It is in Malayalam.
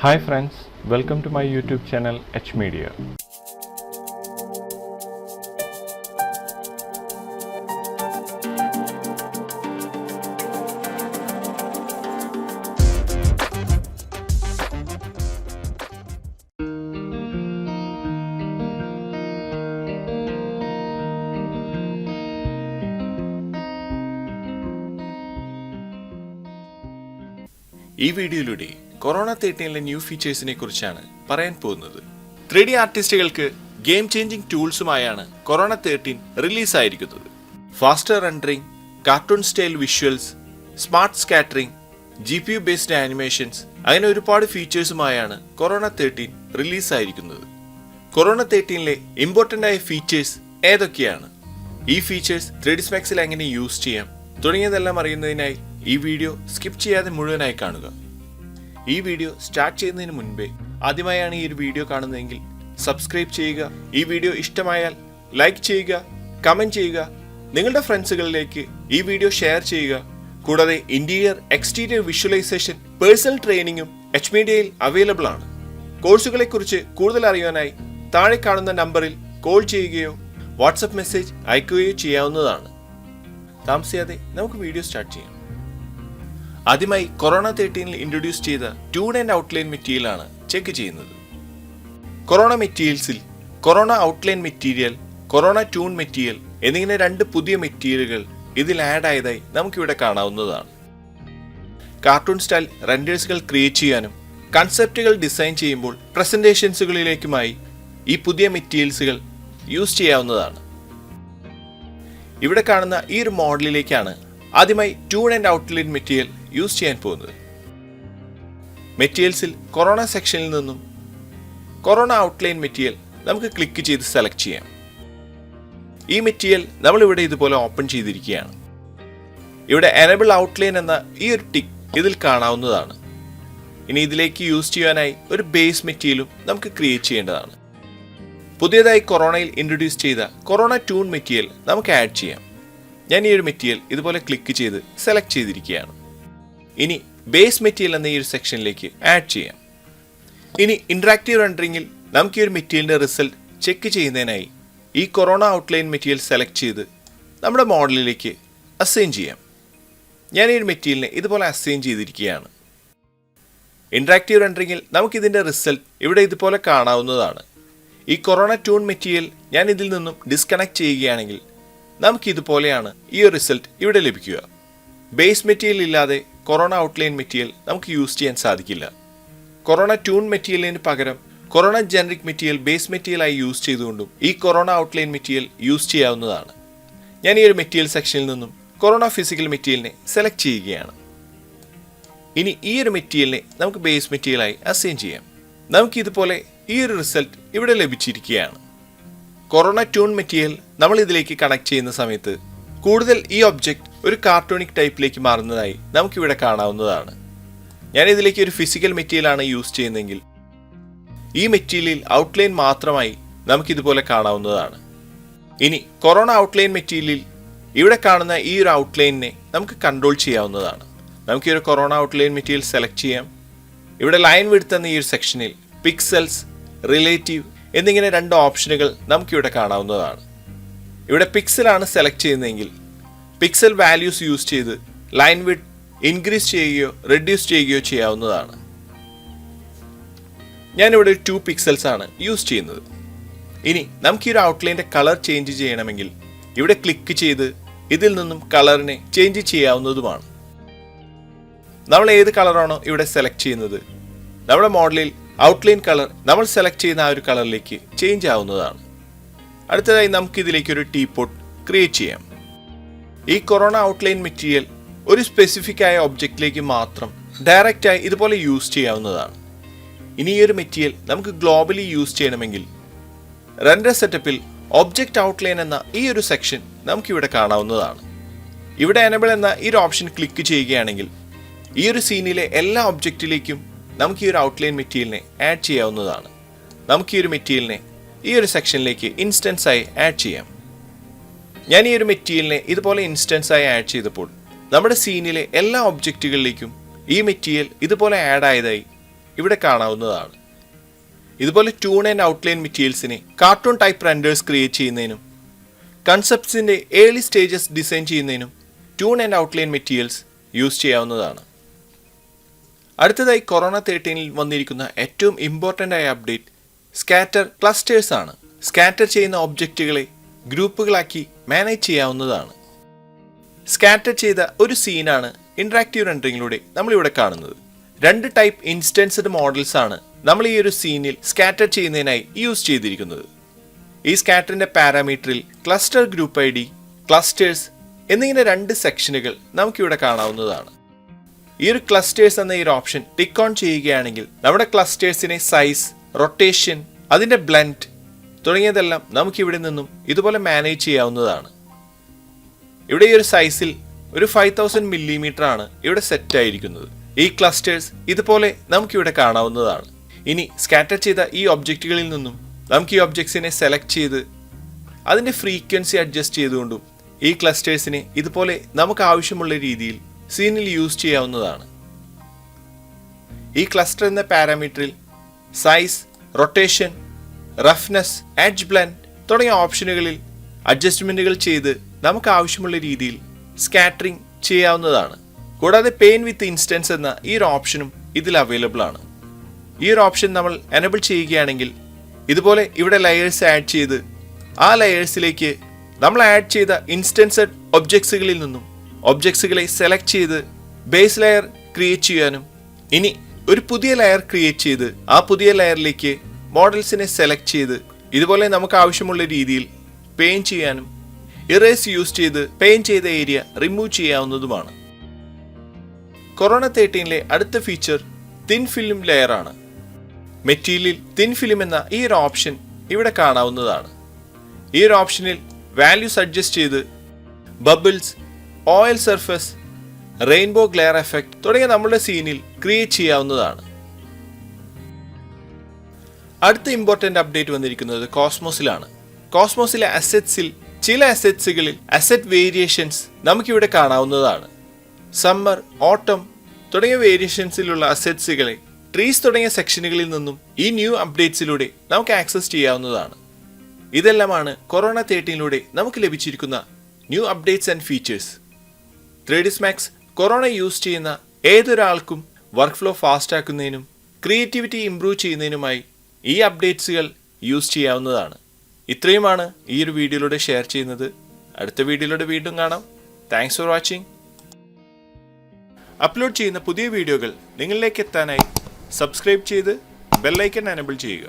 Hi friends, welcome to my YouTube channel HMEDIA. ഈ വീഡിയോയിലൂടെ കൊറോണ 13 ന്യൂ ഫീച്ചേഴ്സിനെ കുറിച്ചാണ് പറയാൻ പോകുന്നത്. 3D ആർട്ടിസ്റ്റുകൾക്ക് ഗെയിം ചേഞ്ചിങ് ടൂൾസുമായാണ് കൊറോണ 13 റിലീസായിരിക്കുന്നത്. Faster rendering, cartoon style visuals, smart scattering, GPU based animations, അങ്ങനെ ഒരുപാട് ഫീച്ചേഴ്സുമായാണ് കൊറോണ 13 റിലീസായിരിക്കുന്നത്. കൊറോണ 13 ഇമ്പോർട്ടൻ്റ് ആയ ഫീച്ചേഴ്സ് ഏതൊക്കെയാണ്, ഈ ഫീച്ചേഴ്സ് 3ds Maxൽ എങ്ങനെ യൂസ് ചെയ്യാം തുടങ്ങിയതെല്ലാം അറിയുന്നതിനായി ഈ വീഡിയോ സ്കിപ്പ് ചെയ്യാതെ മുഴുവനായി കാണുക. ഈ വീഡിയോ സ്റ്റാർട്ട് ചെയ്യുന്നതിന് മുൻപേ ആദ്യമായാണ് ഈ ഒരു വീഡിയോ കാണുന്നതെങ്കിൽ സബ്സ്ക്രൈബ് ചെയ്യുക. ഈ വീഡിയോ ഇഷ്ടമായാൽ ലൈക്ക് ചെയ്യുക, കമൻറ്റ് ചെയ്യുക, നിങ്ങളുടെ ഫ്രണ്ട്സുകളിലേക്ക് ഈ വീഡിയോ ഷെയർ ചെയ്യുക. കൂടാതെ ഇന്റീരിയർ എക്സ്റ്റീരിയർ വിഷ്വലൈസേഷൻ പേഴ്സണൽ ട്രെയിനിങ്ങും HMEDIAയിൽ അവൈലബിൾ ആണ്. കോഴ്സുകളെക്കുറിച്ച് കൂടുതൽ അറിയാനായി താഴെ കാണുന്ന നമ്പറിൽ കോൾ ചെയ്യുകയോ വാട്സപ്പ് മെസ്സേജ് അയക്കുകയോ ചെയ്യാവുന്നതാണ്. താമസിയാതെ നമുക്ക് വീഡിയോ സ്റ്റാർട്ട് ചെയ്യാം. ആദ്യമായി കൊറോണ 13 ഇൻട്രൊഡ്യൂസ് ചെയ്ത ട്യൂൺ ആൻഡ് ഔട്ട്ലൈൻ മെറ്റീരിയലാണ് ചെക്ക് ചെയ്യുന്നത്. കൊറോണ മെറ്റീരിയൽസിൽ Corona outline material, Corona toon material എന്നിങ്ങനെ രണ്ട് പുതിയ മെറ്റീരിയലുകൾ ഇതിൽ ആഡ് ആയതായി നമുക്കിവിടെ കാണാവുന്നതാണ്. കാർട്ടൂൺ സ്റ്റൈൽ റെൻഡേഴ്സുകൾ ക്രിയേറ്റ് ചെയ്യാനും കൺസെപ്റ്റുകൾ ഡിസൈൻ ചെയ്യുമ്പോൾ പ്രസന്റേഷൻസുകളിലേക്കുമായി ഈ പുതിയ മെറ്റീരിയൽസുകൾ യൂസ് ചെയ്യാവുന്നതാണ്. ഇവിടെ കാണുന്ന ഈ ഒരു മോഡലിലേക്കാണ് ആദ്യമായി tune and outline material use ചെയ്യാൻ പോകുന്നത്. മെറ്റീരിയൽസിൽ കൊറോണ സെക്ഷനിൽ നിന്നും കൊറോണ ഔട്ട്ലൈൻ മെറ്റീരിയൽ നമുക്ക് ക്ലിക്ക് ചെയ്ത് സെലക്ട് ചെയ്യാം. ഈ മെറ്റീരിയൽ നമ്മളിവിടെ ഇതുപോലെ ഓപ്പൺ ചെയ്തിരിക്കുകയാണ്. ഇവിടെ എനേബിൾ ഔട്ട്ലൈൻ എന്ന ഈ ഒരു ടിക്ക് ഇതിൽ കാണാവുന്നതാണ്. ഇനി ഇതിലേക്ക് യൂസ് ചെയ്യാനായി ഒരു ബേസ് മെറ്റീരിയലും നമുക്ക് ക്രിയേറ്റ് ചെയ്യേണ്ടതാണ്. പുതിയതായി കൊറോണയിൽ ഇൻട്രൊഡ്യൂസ് ചെയ്ത കൊറോണ ട്യൂൺ മെറ്റീരിയൽ നമുക്ക് ആഡ് ചെയ്യാം. ഞാൻ ഈ ഒരു മെറ്റീരിയൽ ഇതുപോലെ ക്ലിക്ക് ചെയ്ത് സെലക്ട് ചെയ്തിരിക്കുകയാണ്. ഇനി ബേസ് മെറ്റീരിയൽ എന്ന ഈ ഒരു സെക്ഷനിലേക്ക് ആഡ് ചെയ്യാം. ഇനി ഇന്ററാക്റ്റീവ് റെൻഡറിംഗിൽ നമുക്ക് ഈ ഒരു മെറ്റീരിയലിന്റെ റിസൾട്ട് ചെക്ക് ചെയ്യുന്നതിനായി ഈ കൊറോണ ഔട്ട്ലൈൻ മെറ്റീരിയൽ സെലക്ട് ചെയ്ത് നമ്മുടെ മോഡലിലേക്ക് അസൈൻ ചെയ്യാം. ഞാൻ ഈ ഒരു മെറ്റീരിയലിനെ ഇതുപോലെ അസൈൻ ചെയ്തിരിക്കുകയാണ്. ഇന്ററാക്റ്റീവ് റെൻഡറിംഗിൽ നമുക്കിതിൻ്റെ റിസൾട്ട് ഇവിടെ ഇതുപോലെ കാണാവുന്നതാണ്. ഈ കൊറോണ ട്യൂൺ മെറ്റീരിയൽ ഞാൻ ഇതിൽ നിന്നും ഡിസ്കണക്ട് ചെയ്യുകയാണെങ്കിൽ നമുക്കിതുപോലെയാണ് ഈ ഒരു റിസൾട്ട് ഇവിടെ ലഭിക്കുക. ബേസ് മെറ്റീരിയൽ ഇല്ലാതെ കൊറോണ ഔട്ട്ലൈൻ മെറ്റീരിയൽ നമുക്ക് യൂസ് ചെയ്യാൻ സാധിക്കില്ല. കൊറോണ ട്യൂൺ മെറ്റീരിയലിന് പകരം കൊറോണ ജനറിക് മെറ്റീരിയൽ ബേസ് മെറ്റീരിയലായി യൂസ് ചെയ്തുകൊണ്ടും ഈ കൊറോണ ഔട്ട്ലൈൻ മെറ്റീരിയൽ യൂസ് ചെയ്യാവുന്നതാണ്. ഞാൻ ഈ ഒരു മെറ്റീരിയൽ സെക്ഷനിൽ നിന്നും കൊറോണ ഫിസിക്കൽ മെറ്റീരിയലിനെ സെലക്ട് ചെയ്യുകയാണ്. ഇനി ഈ ഒരു മെറ്റീരിയലിനെ നമുക്ക് ബേസ് മെറ്റീരിയലായി അസൈൻ ചെയ്യാം. നമുക്കിതുപോലെ ഈ ഒരു റിസൾട്ട് ഇവിടെ ലഭിച്ചിരിക്കുകയാണ്. കൊറോണ ട്യൂൺ മെറ്റീരിയൽ നമ്മൾ ഇതിലേക്ക് കണക്ട് ചെയ്യുന്ന സമയത്ത് കൂടുതൽ ഈ ഒബ്ജക്റ്റ് ഒരു കാർട്ടൂണിക് ടൈപ്പിലേക്ക് മാറുന്നതായി നമുക്കിവിടെ കാണാവുന്നതാണ്. ഞാൻ ഇതിലേക്ക് ഒരു ഫിസിക്കൽ മെറ്റീരിയലാണ് യൂസ് ചെയ്യുന്നതെങ്കിൽ ഈ മെറ്റീരിയലിൽ ഔട്ട്ലൈൻ മാത്രമായി നമുക്കിതുപോലെ കാണാവുന്നതാണ്. ഇനി കൊറോണ ഔട്ട്ലൈൻ മെറ്റീരിയലിൽ ഇവിടെ കാണുന്ന ഈ ഒരു ഔട്ട്ലൈനിനെ നമുക്ക് കൺട്രോൾ ചെയ്യാവുന്നതാണ്. നമുക്ക് ഈ ഒരു കൊറോണ ഔട്ട്ലൈൻ മെറ്റീരിയൽ സെലക്ട് ചെയ്യാം. ഇവിടെ ലൈൻ വിഡ്ത്ത് എന്ന ഈ ഒരു സെക്ഷനിൽ പിക്സൽസ്, റിലേറ്റീവ് എന്നിങ്ങനെ രണ്ട് ഓപ്ഷനുകൾ നമുക്കിവിടെ കാണാവുന്നതാണ്. ഇവിടെ പിക്സലാണ് സെലക്ട് ചെയ്യുന്നതെങ്കിൽ പിക്സൽ വാല്യൂസ് യൂസ് ചെയ്ത് ലൈൻ വിഡ്ത്ത് ഇൻക്രീസ് ചെയ്യുകയോ റെഡ്യൂസ് ചെയ്യുകയോ ചെയ്യാവുന്നതാണ്. ഞാനിവിടെ 2 പിക്സൽസ് ആണ് യൂസ് ചെയ്യുന്നത്. ഇനി നമുക്ക് ഈ ഒരു ഔട്ട്ലൈൻ്റെ കളർ ചേഞ്ച് ചെയ്യണമെങ്കിൽ ഇവിടെ ക്ലിക്ക് ചെയ്ത് ഇതിൽ നിന്നും കളറിനെ ചേഞ്ച് ചെയ്യാവുന്നതുമാണ്. നമ്മൾ ഏത് കളറാണോ ഇവിടെ സെലക്ട് ചെയ്യുന്നത് നമ്മുടെ മോഡലിൽ ഔട്ട്ലൈൻ കളർ നമ്മൾ സെലക്ട് ചെയ്യുന്ന ആ ഒരു കളറിലേക്ക് ചേഞ്ച് ആവുന്നതാണ്. അടുത്തതായി നമുക്ക് ഇതിലേക്ക് ഒരു ടീപോട്ട് ക്രിയേറ്റ് ചെയ്യാം. ഈ കൊറോണ ഔട്ട്ലൈൻ മെറ്റീരിയൽ ഒരു സ്പെസിഫിക് ആയ ഒബ്ജക്റ്റിലേക്ക് മാത്രം ഡയറക്റ്റായി ഇതുപോലെ യൂസ് ചെയ്യാവുന്നതാണ്. ഇനി ഈ ഒരു മെറ്റീരിയൽ നമുക്ക് ഗ്ലോബലി യൂസ് ചെയ്യണമെങ്കിൽ റെൻഡർ സെറ്റപ്പിൽ ഒബ്ജക്റ്റ് ഔട്ട്ലൈൻ എന്ന ഈ ഒരു സെക്ഷൻ നമുക്കിവിടെ കാണാവുന്നതാണ്. ഇവിടെ എനേബിൾ എന്ന ഈ ഒരു ഓപ്ഷൻ ക്ലിക്ക് ചെയ്യുകയാണെങ്കിൽ ഈ ഒരു സീനിലെ എല്ലാ ഒബ്ജക്റ്റിലേക്കും നമുക്ക് ഈ ഒരു ഔട്ട്ലൈൻ മെറ്റീരിയലിനെ ആഡ് ചെയ്യാവുന്നതാണ്. നമുക്ക് ഈ ഒരു മെറ്റീരിയലിനെ ഈ ഒരു സെക്ഷനിലേക്ക് ഇൻസ്റ്റൻസ് ആയി ആഡ് ചെയ്യാം. ഞാൻ ഈ ഒരു മെറ്റീരിയലിനെ ഇതുപോലെ ഇൻസ്റ്റൻസ് ആയി ആഡ് ചെയ്തപ്പോൾ നമ്മുടെ സീനിലെ എല്ലാ ഒബ്ജക്റ്റുകളിലേക്കും ഈ മെറ്റീരിയൽ ഇതുപോലെ ആഡ് ആയതായി ഇവിടെ കാണാവുന്നതാണ്. ഇതുപോലെ ടൂൺ ആൻഡ് ഔട്ട്ലൈൻ മെറ്റീരിയൽസിനെ കാർട്ടൂൺ ടൈപ്പ് റെൻഡേഴ്സ് ക്രിയേറ്റ് ചെയ്യുന്നതിനും കൺസെപ്റ്റ്സിൻ്റെ ഏർലി സ്റ്റേജസ് ഡിസൈൻ ചെയ്യുന്നതിനും toon and outline materials use ചെയ്യാവുന്നതാണ്. അടുത്തതായി കൊറോണ 13 വന്നിരിക്കുന്ന ഏറ്റവും ഇമ്പോർട്ടൻ്റ് ആയ അപ്ഡേറ്റ് സ്കാറ്റർ ക്ലസ്റ്റേഴ്സ് ആണ്. സ്കാറ്റർ ചെയ്യുന്ന ഒബ്ജക്റ്റുകളെ ഗ്രൂപ്പുകളാക്കി മാനേജ് ചെയ്യാവുന്നതാണ്. സ്കാറ്റർ ചെയ്ത ഒരു സീനാണ് ഇൻട്രാക്റ്റീവ് റെൻഡറിങ്ങിലൂടെ നമ്മളിവിടെ കാണുന്നത്. 2 ടൈപ്പ് ഇൻസ്റ്റൻസ്ഡ് മോഡൽസ് ആണ് നമ്മൾ ഈ ഒരു സീനിൽ സ്കാറ്റർ ചെയ്യുന്നതിനായി യൂസ് ചെയ്തിരിക്കുന്നത്. ഈ സ്കാറ്ററിൻ്റെ പാരാമീറ്ററിൽ ക്ലസ്റ്റർ ഗ്രൂപ്പ് ID, ക്ലസ്റ്റേഴ്സ് എന്നിങ്ങനെ 2 സെക്ഷനുകൾ നമുക്കിവിടെ കാണാവുന്നതാണ്. ഈ ഒരു ക്ലസ്റ്റേഴ്സ് എന്ന ഈ ഒരു ഓപ്ഷൻ ടിക്ക് ഓൺ ചെയ്യുകയാണെങ്കിൽ നമ്മുടെ ക്ലസ്റ്റേഴ്സിനെ സൈസ്, റൊട്ടേഷൻ, അതിൻ്റെ ബ്ലെൻഡ് തുടങ്ങിയതെല്ലാം നമുക്കിവിടെ നിന്നും ഇതുപോലെ മാനേജ് ചെയ്യാവുന്നതാണ്. ഇവിടെ ഈ ഒരു സൈസിൽ ഒരു 5000 മില്ലിമീറ്റർ ആണ് ഇവിടെ സെറ്റ് ആയിരിക്കുന്നത്. ഈ ക്ലസ്റ്റേഴ്സ് ഇതുപോലെ നമുക്കിവിടെ കാണാവുന്നതാണ്. ഇനി സ്കാറ്റർ ചെയ്ത ഈ ഒബ്ജക്റ്റുകളിൽ നിന്നും നമുക്ക് ഈ ഒബ്ജക്ട്സിനെ സെലക്ട് ചെയ്ത് അതിൻ്റെ ഫ്രീക്വൻസി അഡ്ജസ്റ്റ് ചെയ്തുകൊണ്ടും ഈ ക്ലസ്റ്റേഴ്സിനെ ഇതുപോലെ നമുക്ക് ആവശ്യമുള്ള രീതിയിൽ സീനിൽ യൂസ് ചെയ്യാവുന്നതാണ്. ഈ ക്ലസ്റ്റർ എന്ന പാരാമീറ്ററിൽ size, rotation, roughness, edge blend തുടങ്ങിയ ഓപ്ഷനുകളിൽ അഡ്ജസ്റ്റ്മെൻറ്റുകൾ ചെയ്ത് നമുക്ക് ആവശ്യമുള്ള രീതിയിൽ സ്കാറ്ററിംഗ് ചെയ്യാവുന്നതാണ്. കൂടാതെ പെയിൻ വിത്ത് ഇൻസ്റ്റൻസ് എന്ന ഈ ഒരു ഓപ്ഷനും ഇതിൽ അവൈലബിൾ ആണ്. ഈ ഒരു ഓപ്ഷൻ നമ്മൾ എനേബിൾ ചെയ്യുകയാണെങ്കിൽ ഇതുപോലെ ഇവിടെ ലെയേഴ്സ് ആഡ് ചെയ്ത് ആ ലെയേഴ്സിലേക്ക് നമ്മൾ ആഡ് ചെയ്ത ഇൻസ്റ്റൻസഡ് ഒബ്ജക്ട്സുകളിൽ നിന്നും ഒബ്ജക്ട്സുകളെ സെലക്ട് ചെയ്ത് ബേസ് ലെയർ ക്രിയേറ്റ് ചെയ്യാനും ഇനി ഒരു പുതിയ ലെയർ ക്രിയേറ്റ് ചെയ്ത് ആ പുതിയ ലെയറിലേക്ക് മോഡൽസിനെ സെലക്ട് ചെയ്ത് ഇതുപോലെ നമുക്ക് ആവശ്യമുള്ള രീതിയിൽ പെയിന്റ് ചെയ്യാനും ഇറേസ് യൂസ് ചെയ്ത് പെയിന്റ് ചെയ്ത ഏരിയ റിമൂവ് ചെയ്യാവുന്നതുമാണ്. കൊറോണ 13 അടുത്ത ഫീച്ചർ തിൻ ഫിലിം ലെയർ ആണ്. മെറ്റീരിയലിൽ തിൻ ഫിലിം എന്ന ഈ ഒരു ഓപ്ഷൻ ഇവിടെ കാണാവുന്നതാണ്. ഈ ഒരു ഓപ്ഷനിൽ വാല്യൂസ് അഡ്ജസ്റ്റ് ചെയ്ത് bubbles, oil surface, rainbow glare effect തുടങ്ങിയ നമ്മുടെ സീനിൽ ക്രിയേറ്റ് ചെയ്യാവുന്നതാണ്. അടുത്ത ഇമ്പോർട്ടൻ്റ് അപ്ഡേറ്റ് വന്നിരിക്കുന്നത് കോസ്മോസിലാണ്. കോസ്മോസിലെ അസറ്റ്സിൽ ചില അസറ്റ്സുകളിൽ അസറ്റ് വേരിയേഷൻസ് നമുക്കിവിടെ കാണാവുന്നതാണ്. സമ്മർ, ഓട്ടം തുടങ്ങിയ വേരിയേഷൻസിലുള്ള അസറ്റ്സുകളെ ട്രീസ് തുടങ്ങിയ സെക്ഷനുകളിൽ നിന്നും ഈ ന്യൂ അപ്ഡേറ്റ്സിലൂടെ നമുക്ക് ആക്സസ് ചെയ്യാവുന്നതാണ്. ഇതെല്ലാമാണ് കൊറോണ 13 നമുക്ക് ലഭിച്ചിരിക്കുന്ന new updates and features. 3ds Max Corona use ചെയ്യുന്ന ഏതൊരാൾക്കും വർക്ക് ഫ്ലോ ഫാസ്റ്റ് ആക്കുന്നതിനും ക്രിയേറ്റിവിറ്റി ഇംപ്രൂവ് ചെയ്യുന്നതിനുമായി ഈ അപ്ഡേറ്റ്സുകൾ യൂസ് ചെയ്യാവുന്നതാണ്. ഇത്രയുമാണ് ഈ ഒരു വീഡിയോയിലൂടെ ഷെയർ ചെയ്യുന്നത്. അടുത്ത വീഡിയോയിലൂടെ വീണ്ടും കാണാം. Thanks for watching. അപ്ലോഡ് ചെയ്യുന്ന പുതിയ വീഡിയോകൾ നിങ്ങളിലേക്ക് എത്താനായി സബ്സ്ക്രൈബ് ചെയ്ത് ബെൽ ഐക്കൺ എനേബിൾ ചെയ്യുക.